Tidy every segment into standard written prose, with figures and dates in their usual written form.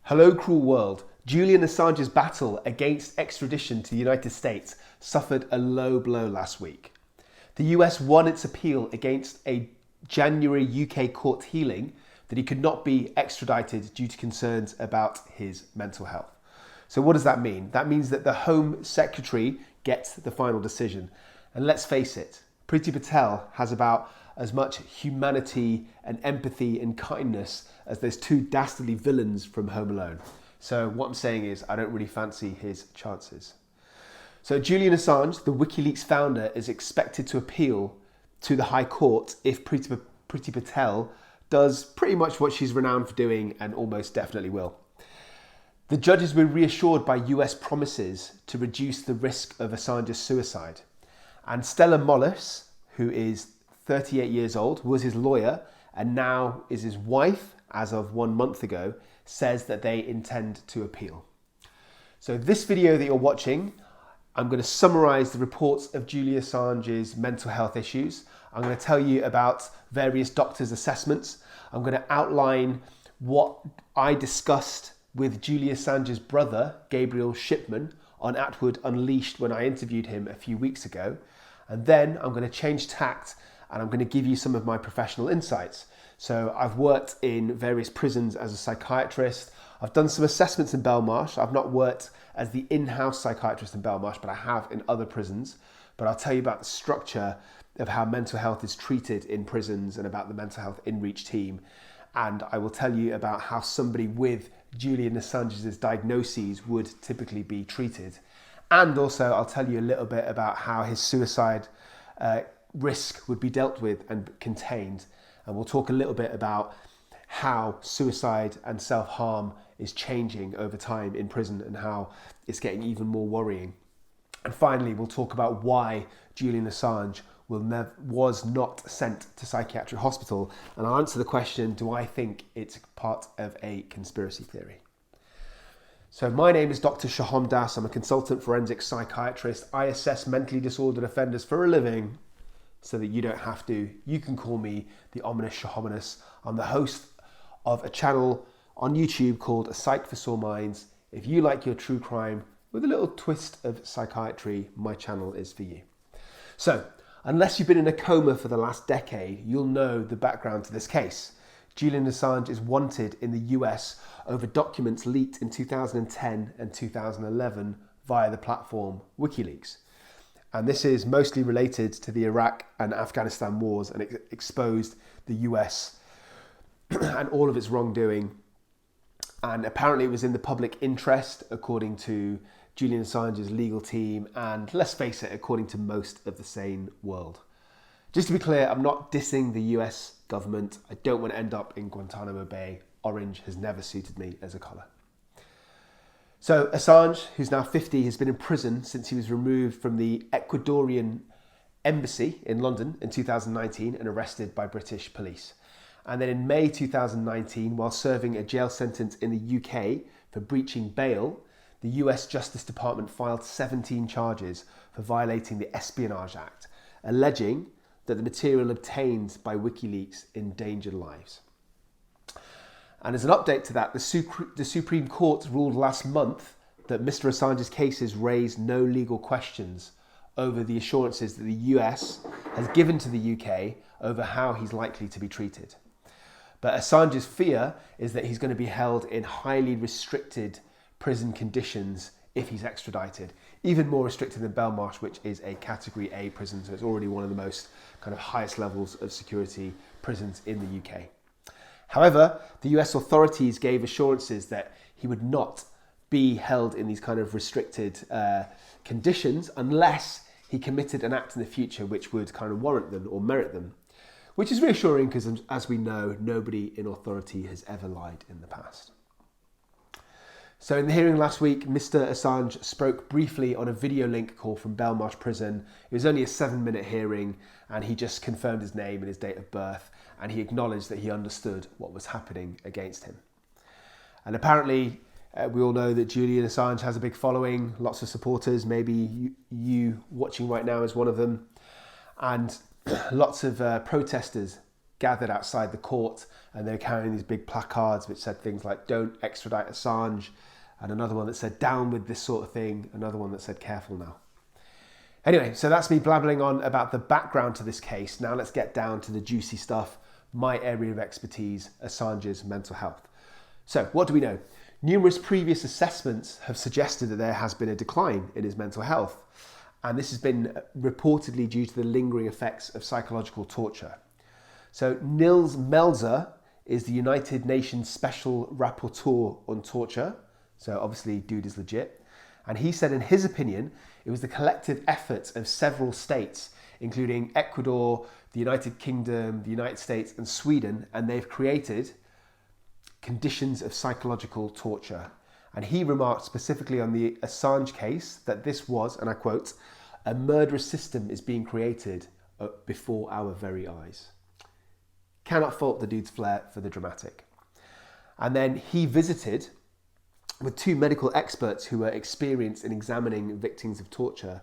Hello, cruel world. Julian Assange's battle against extradition to the United States suffered a low blow last week. The US won its appeal against a January UK court hearing that he could not be extradited due to concerns about his mental health. So what does that mean? That means that the Home Secretary gets the final decision. And let's face it, Priti Patel has about as much humanity and empathy and kindness as those two dastardly villains from Home Alone. So what I'm saying is I don't really fancy his chances. So Julian Assange, the WikiLeaks founder, is expected to appeal to the High Court if Priti Patel does pretty much what she's renowned for doing and almost definitely will. The judges were reassured by US promises to reduce the risk of Assange's suicide. And Stella Mollis, who is 38 years old, was his lawyer and now is his wife as of 1 month ago, says that they intend to appeal. So this video that you're watching, I'm going to summarise the reports of Julian Assange's mental health issues. I'm going to tell you about various doctors' assessments. I'm going to outline what I discussed with Julian Assange's brother, Gabriel Shipman, on Atwood Unleashed when I interviewed him a few weeks ago. And then I'm going to change tact and I'm going to give you some of my professional insights. So I've worked in various prisons as a psychiatrist. I've done some assessments in Belmarsh. I've not worked as the in-house psychiatrist in Belmarsh, but I have in other prisons. But I'll tell you about the structure of how mental health is treated in prisons and about the mental health in-reach team. And I will tell you about how somebody with Julian Assange's diagnoses would typically be treated. And also I'll tell you a little bit about how his suicide risk would be dealt with and contained. And we'll talk a little bit about how suicide and self-harm is changing over time in prison and how it's getting even more worrying. And finally, we'll talk about why Julian Assange was not sent to psychiatric hospital. And I'll answer the question, do I think it's part of a conspiracy theory? So my name is Dr. Shahom Das. I'm a consultant forensic psychiatrist. I assess mentally disordered offenders for a living so that you don't have to. You can call me the ominous Shahominous. I'm the host of a channel on YouTube called A Psych for Sore Minds. If you like your true crime with a little twist of psychiatry, my channel is for you. So, unless you've been in a coma for the last decade, you'll know the background to this case. Julian Assange is wanted in the US over documents leaked in 2010 and 2011 via the platform WikiLeaks. And this is mostly related to the Iraq and Afghanistan wars and it exposed the US and all of its wrongdoing. And apparently it was in the public interest, according to Julian Assange's legal team, and let's face it, according to most of the sane world. Just to be clear, I'm not dissing the US government. I don't want to end up in Guantanamo Bay. Orange has never suited me as a colour. So Assange, who's now 50, has been in prison since he was removed from the Ecuadorian embassy in London in 2019 and arrested by British police. And then in May 2019, while serving a jail sentence in the UK for breaching bail, the US Justice Department filed 17 charges for violating the Espionage Act, alleging that the material obtained by WikiLeaks endangered lives. And as an update to that, the Supreme Court ruled last month that Mr. Assange's cases raised no legal questions over the assurances that the US has given to the UK over how he's likely to be treated. But Assange's fear is that he's going to be held in highly restricted prison conditions if he's extradited, even more restricted than Belmarsh, which is a Category A prison, so it's already one of the most kind of highest levels of security prisons in the UK. However, the US authorities gave assurances that he would not be held in these kind of restricted conditions unless he committed an act in the future which would kind of warrant them or merit them, which is reassuring because, as we know, nobody in authority has ever lied in the past. So in the hearing last week, Mr. Assange spoke briefly on a video link call from Belmarsh prison. It was only a 7-minute hearing and he just confirmed his name and his date of birth and he acknowledged that he understood what was happening against him. And apparently we all know that Julian Assange has a big following, lots of supporters, maybe you watching right now is one of them, and lots of protesters gathered outside the court, and they were carrying these big placards which said things like "Don't extradite Assange," and another one that said "Down with this sort of thing," another one that said "Careful now." Anyway, so that's me blabbling on about the background to this case. Now let's get down to the juicy stuff, my area of expertise, Assange's mental health. So what do we know? Numerous previous assessments have suggested that there has been a decline in his mental health, and this has been reportedly due to the lingering effects of psychological torture. So Nils Melzer is the United Nations Special Rapporteur on Torture, so obviously dude is legit, and he said in his opinion it was the collective efforts of several states, including Ecuador, the United Kingdom, the United States and Sweden, and they've created conditions of psychological torture. And he remarked specifically on the Assange case that this was, and I quote, "a murderous system is being created before our very eyes." Cannot fault the dude's flair for the dramatic. And then he visited with two medical experts who were experienced in examining victims of torture,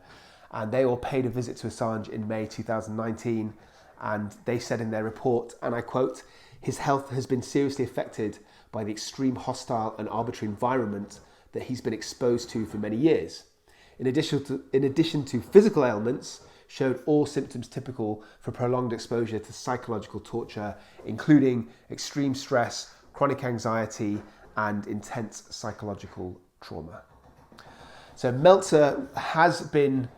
and they all paid a visit to Assange in May 2019, and they said in their report, and I quote, "His health has been seriously affected by the extreme hostile and arbitrary environment that he's been exposed to for many years. In addition to physical ailments, showed all symptoms typical for prolonged exposure to psychological torture, including extreme stress, chronic anxiety, and intense psychological trauma." So Meltzer has been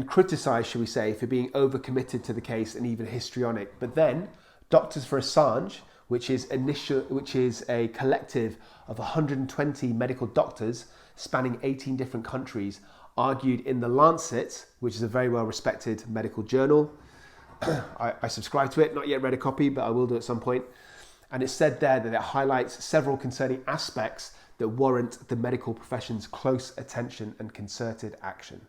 criticised, shall we say, for being overcommitted to the case and even histrionic. But then Doctors for Assange, which is a collective of 120 medical doctors spanning 18 different countries, argued in The Lancet, which is a very well-respected medical journal. I subscribe to it, not yet read a copy, but I will do at some point. And it said there that it highlights several concerning aspects that warrant the medical profession's close attention and concerted action.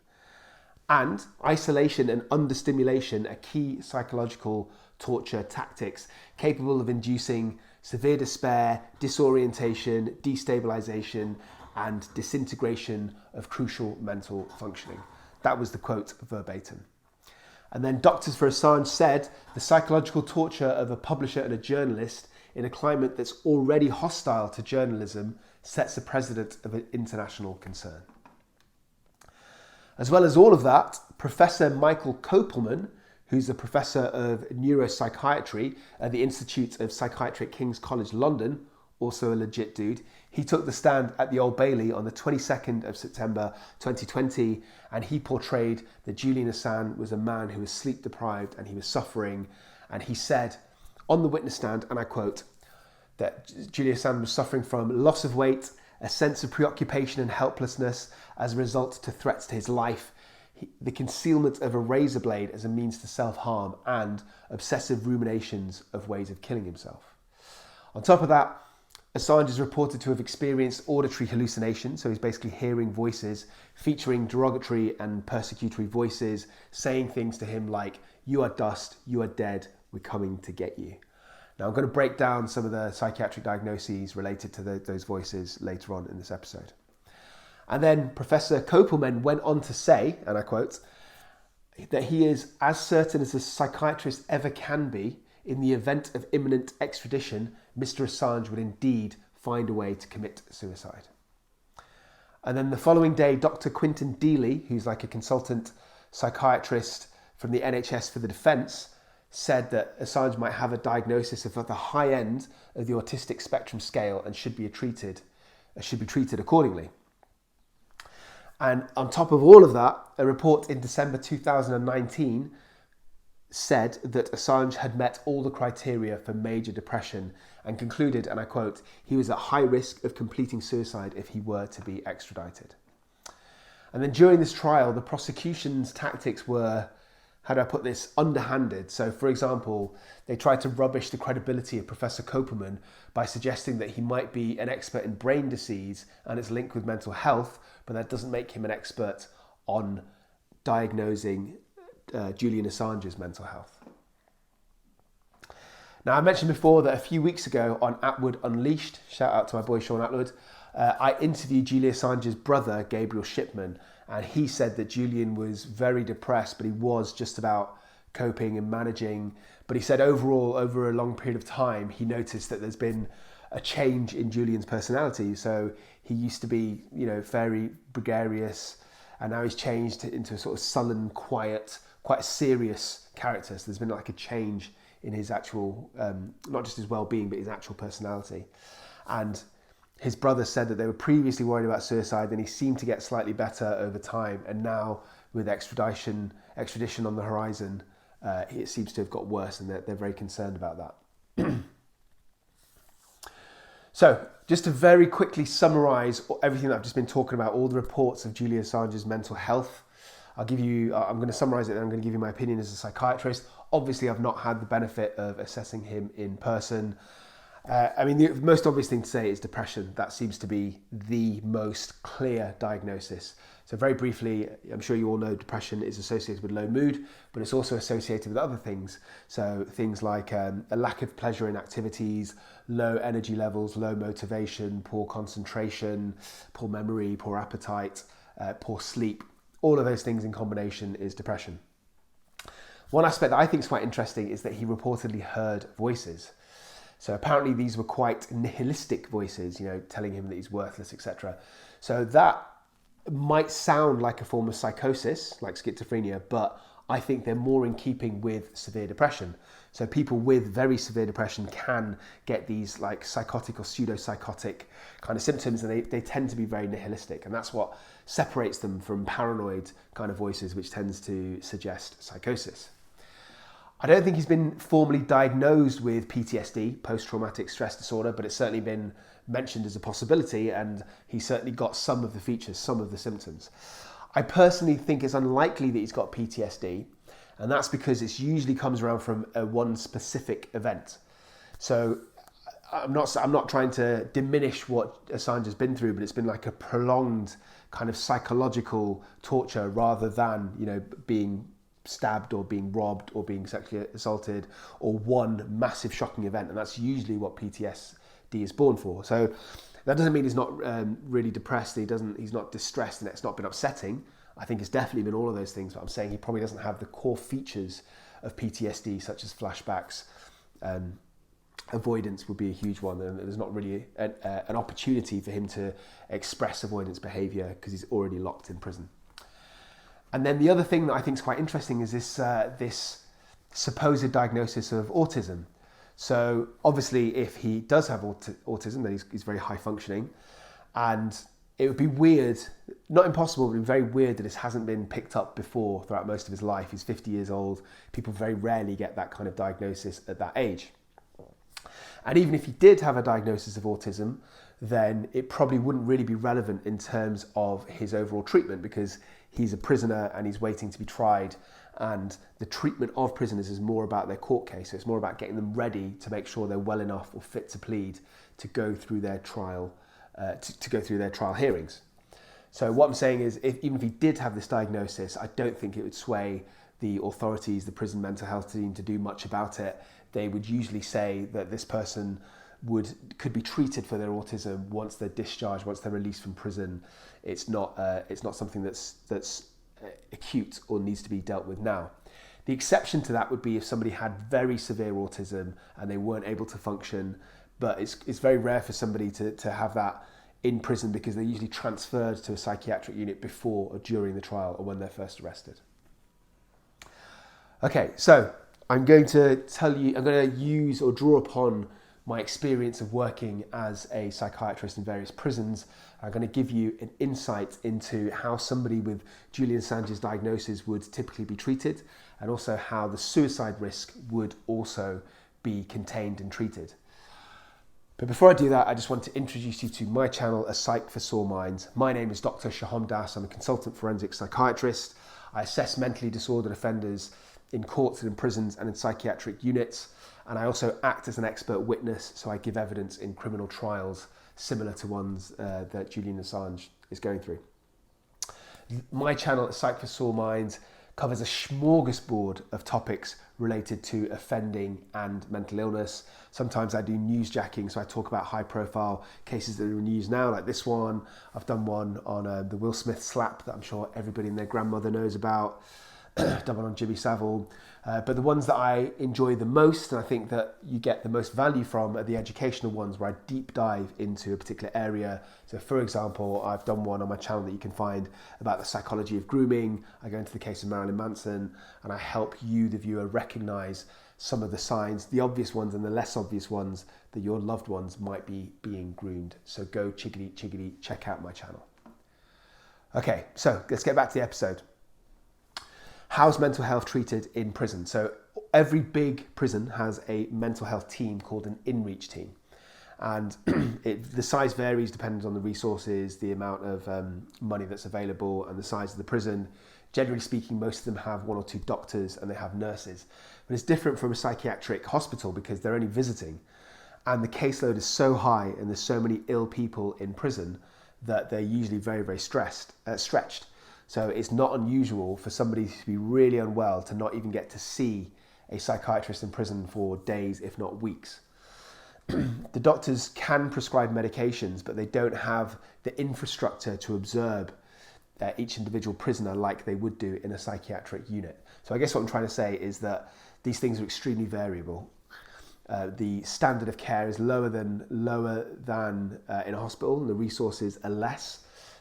And isolation and understimulation are key psychological torture tactics capable of inducing severe despair, disorientation, destabilization, and disintegration of crucial mental functioning. That was the quote verbatim. And then Doctors for Assange said the psychological torture of a publisher and a journalist in a climate that's already hostile to journalism sets a precedent of an international concern. As well as all of that, Professor Michael Copeland, who's a professor of neuropsychiatry at the Institute of Psychiatry at King's College London, also a legit dude, he took the stand at the Old Bailey on the 22nd of September 2020, and he portrayed that Julian Assange was a man who was sleep deprived and he was suffering. And he said on the witness stand, and I quote, that Julian Assange was suffering from loss of weight, a sense of preoccupation and helplessness as a result to threats to his life, the concealment of a razor blade as a means to self-harm, and obsessive ruminations of ways of killing himself. On top of that, Assange is reported to have experienced auditory hallucinations, so he's basically hearing voices featuring derogatory and persecutory voices, saying things to him like, "You are dust, you are dead, we're coming to get you." Now I'm going to break down some of the psychiatric diagnoses related to those voices later on in this episode. And then Professor Copeland went on to say, and I quote, that he is as certain as a psychiatrist ever can be in the event of imminent extradition, Mr. Assange would indeed find a way to commit suicide. And then the following day, Dr. Quintin Deeley, who's like a consultant psychiatrist from the NHS for the defence, said that Assange might have a diagnosis of at the high end of the autistic spectrum scale and should be treated accordingly. And on top of all of that, a report in December 2019 said that Assange had met all the criteria for major depression and concluded, and I quote, he was at high risk of completing suicide if he were to be extradited. And then during this trial, the prosecution's tactics were, how do I put this, underhanded. So for example, they tried to rubbish the credibility of Professor Copeland by suggesting that he might be an expert in brain disease and its link with mental health, but that doesn't make him an expert on diagnosing Julian Assange's mental health. Now, I mentioned before that a few weeks ago on Atwood Unleashed, shout out to my boy Sean Atwood, I interviewed Julian Assange's brother, Gabriel Shipman, and he said that Julian was very depressed, but he was just about coping and managing. But he said overall, over a long period of time, he noticed that there's been a change in Julian's personality. So he used to be, very gregarious, and now he's changed into a sort of sullen, quiet, quite a serious character. So there's been like a change in his actual, not just his well-being, but his actual personality. And his brother said that they were previously worried about suicide, and he seemed to get slightly better over time. And now with extradition on the horizon, it seems to have got worse, and they're very concerned about that. So, just to very quickly summarise everything that I've just been talking about, all the reports of Julian Assange's mental health, I'm going to summarise it, and I'm going to give you my opinion as a psychiatrist. Obviously, I've not had the benefit of assessing him in person. The most obvious thing to say is depression. That seems to be the most clear diagnosis. So very briefly, I'm sure you all know depression is associated with low mood, but it's also associated with other things. So things like a lack of pleasure in activities, low energy levels, low motivation, poor concentration, poor memory, poor appetite, poor sleep. All of those things in combination is depression. One aspect that I think is quite interesting is that he reportedly heard voices. So apparently these were quite nihilistic voices, telling him that he's worthless, etc. So that might sound like a form of psychosis, like schizophrenia, but I think they're more in keeping with severe depression. So people with very severe depression can get these like psychotic or pseudo-psychotic kind of symptoms, and they tend to be very nihilistic. And that's what separates them from paranoid kind of voices, which tends to suggest psychosis. I don't think he's been formally diagnosed with PTSD, post-traumatic stress disorder, but it's certainly been mentioned as a possibility, and he's certainly got some of the features, some of the symptoms. I personally think it's unlikely that he's got PTSD, and that's because it usually comes around from one specific event. So I'm not trying to diminish what Assange has been through, but it's been like a prolonged kind of psychological torture rather than, being stabbed or being robbed or being sexually assaulted or one massive shocking event. And that's usually what PTSD is born for. So that doesn't mean he's not really depressed, he's not distressed, and it's not been upsetting. I think it's definitely been all of those things, but I'm saying he probably doesn't have the core features of PTSD, such as flashbacks. Avoidance would be a huge one, and there's not really an opportunity for him to express avoidance behaviour because he's already locked in prison. And then the other thing that I think is quite interesting is this supposed diagnosis of autism. So obviously, if he does have autism, then he's very high functioning, and it would be weird, not impossible, but it would be very weird that this hasn't been picked up before throughout most of his life. He's 50 years old. People very rarely get that kind of diagnosis at that age. And even if he did have a diagnosis of autism, then it probably wouldn't really be relevant in terms of his overall treatment, because he's a prisoner and he's waiting to be tried, and the treatment of prisoners is more about their court case. So it's more about getting them ready to make sure they're well enough or fit to plead to go through their trial, to go through their trial hearings. So what I'm saying is, even if he did have this diagnosis, I don't think it would sway the authorities, the prison mental health team, to do much about it. They would usually say that this person could be treated for their autism once they're discharged, once they're released from prison. It's not something that's acute or needs to be dealt with now. The exception to that would be if somebody had very severe autism and they weren't able to function, but it's very rare for somebody to have that in prison, because they're usually transferred to a psychiatric unit before or during the trial or when they're first arrested. Okay, so I'm going to use or draw upon my experience of working as a psychiatrist in various prisons. I'm going to give you an insight into how somebody with Julian Assange's diagnosis would typically be treated, and also how the suicide risk would also be contained and treated. But before I do that, I just want to introduce you to my channel, A Psych for Sore Minds. My name is Dr. Shaham Das. I'm a consultant forensic psychiatrist. I assess mentally disordered offenders in courts and in prisons and in psychiatric units. And I also act as an expert witness, so I give evidence in criminal trials similar to ones that Julian Assange is going through. My channel, A Psych for Sore Minds, covers a smorgasbord of topics related to offending and mental illness. Sometimes I do newsjacking, so I talk about high-profile cases that are in news now, like this one. I've done one on the Will Smith slap that I'm sure everybody and their grandmother knows about. done on 𝐏𝐬𝐲𝐜𝐡 𝐅𝐨𝐫 but the ones that I enjoy the most, and I think that you get the most value from, are the educational ones where I deep dive into a particular area. So for example, I've done one on my channel that you can find about the psychology of grooming. I go into the case of Marilyn Manson and I help you, the viewer, recognize some of the signs, the obvious ones and the less obvious ones, that your loved ones might be being groomed. So go chickadee, check out my channel. Okay, so let's get back to the episode. How's mental health treated in prison? So every big prison has a mental health team called an in-reach team. And the size varies depending on the resources, the amount of money that's available and the size of the prison. Generally speaking, most of them have 1 or 2 doctors and they have nurses. But it's different from a psychiatric hospital because they're only visiting. And the caseload is so high and there's so many ill people in prison that they're usually very, very stretched. So it's not unusual for somebody to be really unwell to not even get to see a psychiatrist in prison for days, if not weeks. The doctors can prescribe medications, but they don't have the infrastructure to observe each individual prisoner like they would do in a psychiatric unit. So I guess what I'm trying to say is that these things are extremely variable. The standard of care is lower than in a hospital, and the resources are less,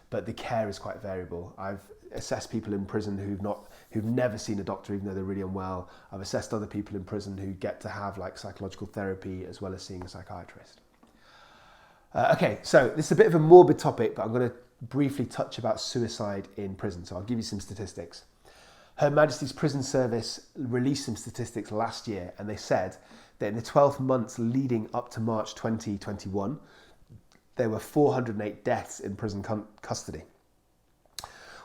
but the care is quite variable. I've assessed people in prison who've never seen a doctor even though they're really unwell. I've assessed other people in prison who get to have like psychological therapy as well as seeing a psychiatrist. Okay, so this is a bit of a morbid topic, but I'm going to briefly touch about suicide in prison. So I'll give you some statistics. Her Majesty's Prison Service released some statistics last year, and they said that in the 12 months leading up to March 2021, there were 408 deaths in prison custody,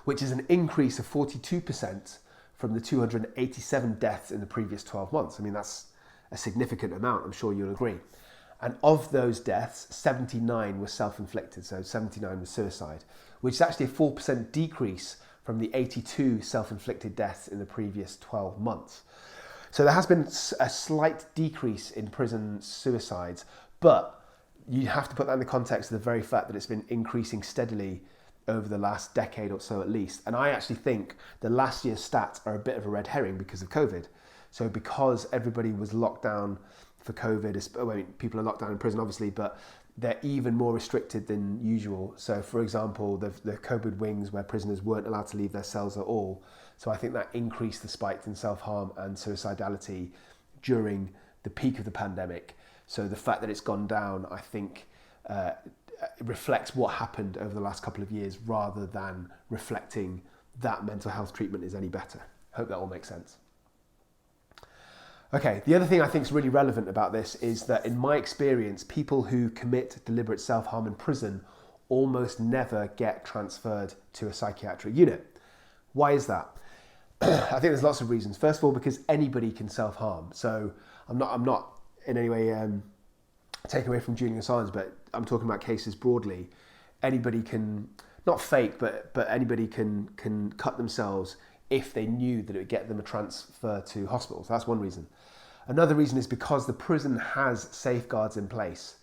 which is an increase of 42% from the 287 deaths in the previous 12 months. I mean, that's a significant amount, I'm sure you'll agree. And of those deaths, 79 were self-inflicted, so 79 was suicide, which is actually a 4% decrease from the 82 self-inflicted deaths in the previous 12 months. So there has been a slight decrease in prison suicides, but you have to put that in the context of the very fact that it's been increasing steadily over the last decade or so at least. And I actually think the last year's stats are a bit of a red herring because of COVID. So because everybody was locked down for COVID, I mean, people are locked down in prison obviously, but they're even more restricted than usual. So for example, the COVID wings where prisoners weren't allowed to leave their cells at all. So I think that increased the spikes in self-harm and suicidality during the peak of the pandemic. So the fact that it's gone down, I think, it reflects what happened over the last couple of years rather than reflecting that mental health treatment is any better. Hope that all makes sense. Okay, the other thing I think is really relevant about this is that in my experience, people who commit deliberate self-harm in prison almost never get transferred to a psychiatric unit. Why is that? I think there's lots of reasons. First of all, because anybody can self-harm. So I'm not in any way taking away from Julian Assange, but I'm talking about cases broadly. Anybody can, not fake, but anybody can cut themselves if they knew that it would get them a transfer to hospitals. That's one reason. Another reason is because the prison has safeguards in place.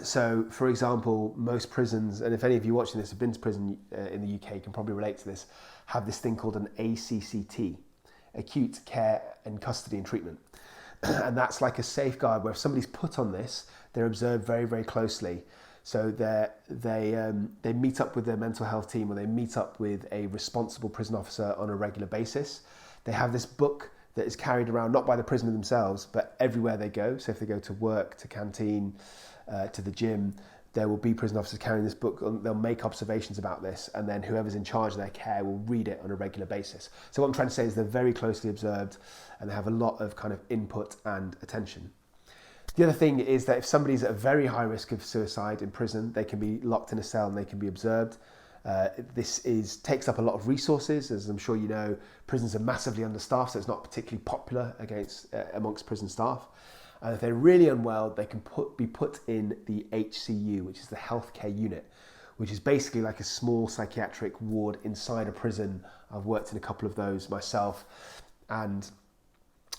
So, for example, most prisons, and if any of you watching this have been to prison in the UK, can probably relate to this, have this thing called an ACCT, Acute Care and Custody and Treatment. And that's like a safeguard where if somebody's put on this, they're observed very, very closely. So they meet up with their mental health team, or they meet up with a responsible prison officer on a regular basis. They have this book that is carried around, not by the prisoner themselves, but everywhere they go. So if they go to work, to canteen, to the gym, there will be prison officers carrying this book. They'll make observations about this, and then whoever's in charge of their care will read it on a regular basis. So what I'm trying to say is they're very closely observed, and they have a lot of kind of input and attention. The other thing is that if somebody's at a very high risk of suicide in prison, they can be locked in a cell and they can be observed. This takes up a lot of resources. As I'm sure you know, prisons are massively understaffed, so it's not particularly popular amongst prison staff. And if they're really unwell, they can be put in the HCU, which is the healthcare unit, which is basically like a small psychiatric ward inside a prison. I've worked in a couple of those myself, and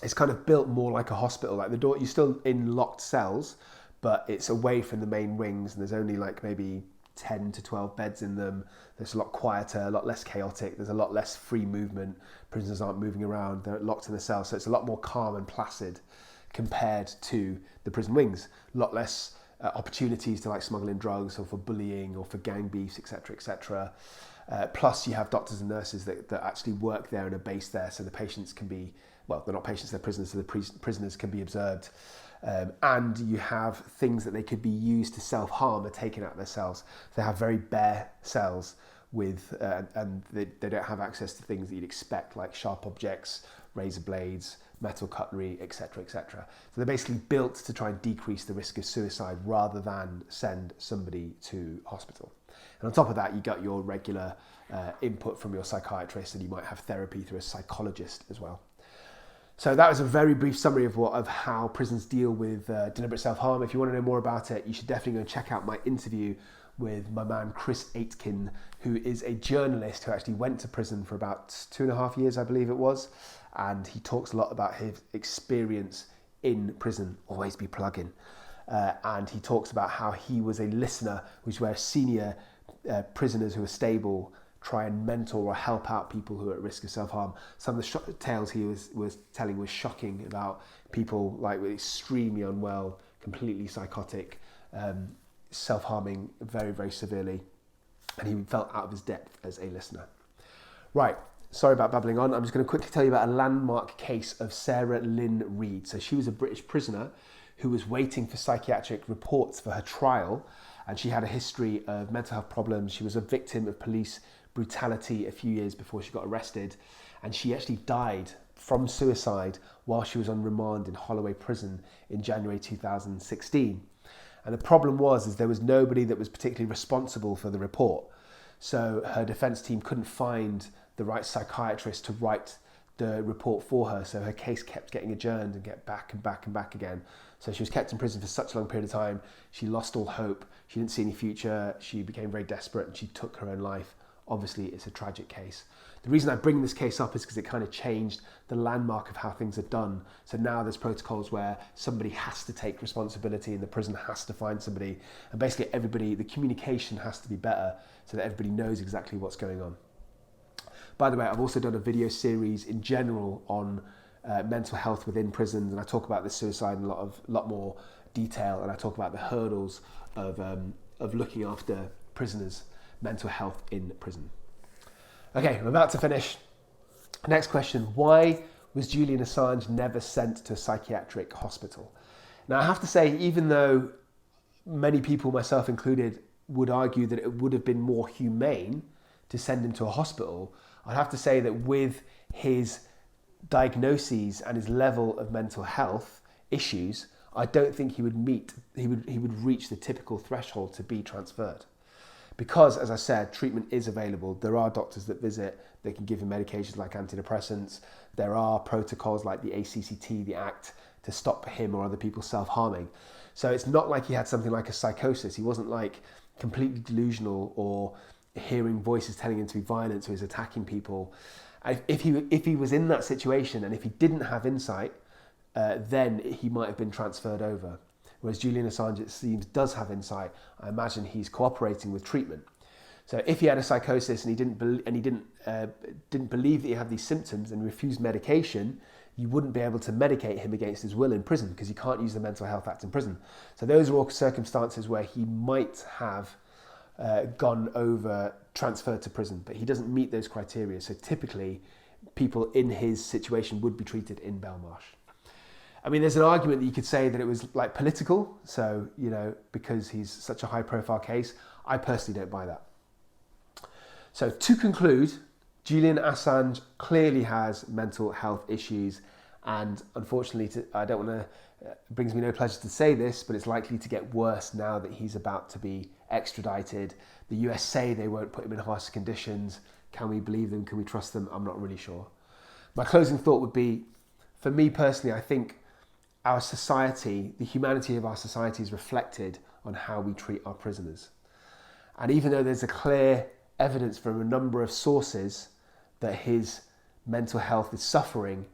it's kind of built more like a hospital. Like the door, you're still in locked cells, but it's away from the main wings, and there's only like maybe 10 to 12 beds in them. There's a lot quieter, a lot less chaotic. There's a lot less free movement. Prisoners aren't moving around. They're locked in the cell. So it's a lot more calm and placid compared to the prison wings. A lot less opportunities to like smuggle in drugs or for bullying or for gang beefs, etc., etc. Plus you have doctors and nurses that actually work there and are based there. So the patients can be, well, they're not patients, they're prisoners. So the prisoners can be observed. And you have things that they could be used to self-harm are taken out of their cells. They have very bare cells with, and they don't have access to things that you'd expect, like sharp objects, razor blades, metal cutlery, etc., etc. So they're basically built to try and decrease the risk of suicide rather than send somebody to hospital. And on top of that, you got your regular input from your psychiatrist, and you might have therapy through a psychologist as well. So that was a very brief summary of how prisons deal with deliberate self-harm. If you want to know more about it, you should definitely go and check out my interview with my man Chris Aitken, who is a journalist who actually went to prison for about 2.5 years, I believe it was. And he talks a lot about his experience in prison. Always be plugging. And he talks about how he was a listener, which is where senior prisoners who are stable try and mentor or help out people who are at risk of self-harm. Some of the tales he was telling was shocking about people like extremely unwell, completely psychotic, self-harming very, very severely. And he felt out of his depth as a listener. Right, sorry about babbling on. I'm just going to quickly tell you about a landmark case of Sarah Lynn Reed. So she was a British prisoner who was waiting for psychiatric reports for her trial, and she had a history of mental health problems. She was a victim of police brutality a few years before she got arrested, and she actually died from suicide while she was on remand in Holloway Prison in January 2016. And the problem was there was nobody that was particularly responsible for the report. So her defence team couldn't find the right psychiatrist to write the report for her. So her case kept getting adjourned and get back and back and back again. So she was kept in prison for such a long period of time. She lost all hope. She didn't see any future. She became very desperate and she took her own life. Obviously, it's a tragic case. The reason I bring this case up is because it kind of changed the landmark of how things are done. So now there's protocols where somebody has to take responsibility and the prison has to find somebody. And basically everybody, the communication has to be better so that everybody knows exactly what's going on. By the way, I've also done a video series in general on mental health within prisons, and I talk about this suicide in a lot more detail, and I talk about the hurdles of looking after prisoners' mental health in prison. Okay, I'm about to finish. Next question: why was Julian Assange never sent to a psychiatric hospital? Now, I have to say, even though many people, myself included, would argue that it would have been more humane to send him to a hospital, I'd have to say that with his diagnoses and his level of mental health issues, I don't think he would reach the typical threshold to be transferred. Because, as I said, treatment is available. There are doctors that visit, they can give him medications like antidepressants. There are protocols like the ACCT, the Act, to stop him or other people self-harming. So it's not like he had something like a psychosis. He wasn't like completely delusional or hearing voices telling him to be violent, so he's attacking people. If he was in that situation and if he didn't have insight, then he might have been transferred over. Whereas Julian Assange, it seems, does have insight. I imagine he's cooperating with treatment. So if he had a psychosis and he didn't believe that he had these symptoms and refused medication, you wouldn't be able to medicate him against his will in prison because you can't use the Mental Health Act in prison. So those are all circumstances where he might have transferred to prison, but he doesn't meet those criteria. So typically, people in his situation would be treated in Belmarsh. I mean, there's an argument that you could say that it was like political. So, because he's such a high profile case, I personally don't buy that. So to conclude, Julian Assange clearly has mental health issues. And unfortunately, it brings me no pleasure to say this, but it's likely to get worse now that he's about to be extradited. The US say they won't put him in harsh conditions. Can we believe them? Can we trust them? I'm not really sure. My closing thought would be, for me personally, I think our society, the humanity of our society is reflected on how we treat our prisoners. And even though there's a clear evidence from a number of sources that his mental health is suffering,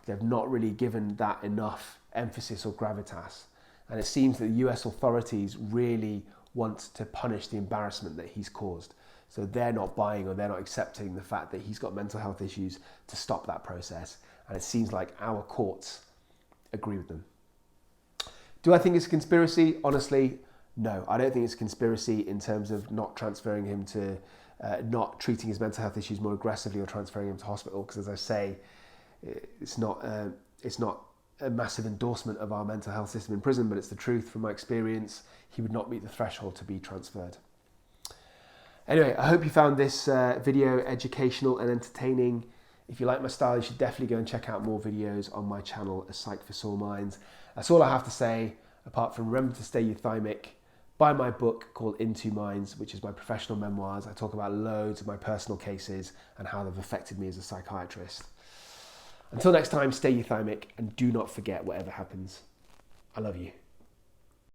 they've not really given that enough emphasis or gravitas. And it seems that the US authorities really want to punish the embarrassment that he's caused. So they're not buying or they're not accepting the fact that he's got mental health issues to stop that process. And it seems like our courts agree with them. Do I think it's a conspiracy? Honestly, no. I don't think it's a conspiracy in terms of not transferring him to, not treating his mental health issues more aggressively or transferring him to hospital. Because as I say, it's not a massive endorsement of our mental health system in prison, but it's the truth from my experience. He would not meet the threshold to be transferred. Anyway, I hope you found this video educational and entertaining. If you like my style, you should definitely go and check out more videos on my channel, A Psych for Sore Minds. That's all I have to say, apart from remember to stay euthymic. Buy my book called In Two Minds, which is my professional memoirs. I talk about loads of my personal cases and how they've affected me as a psychiatrist. Until next time, stay euthymic and do not forget whatever happens. I love you.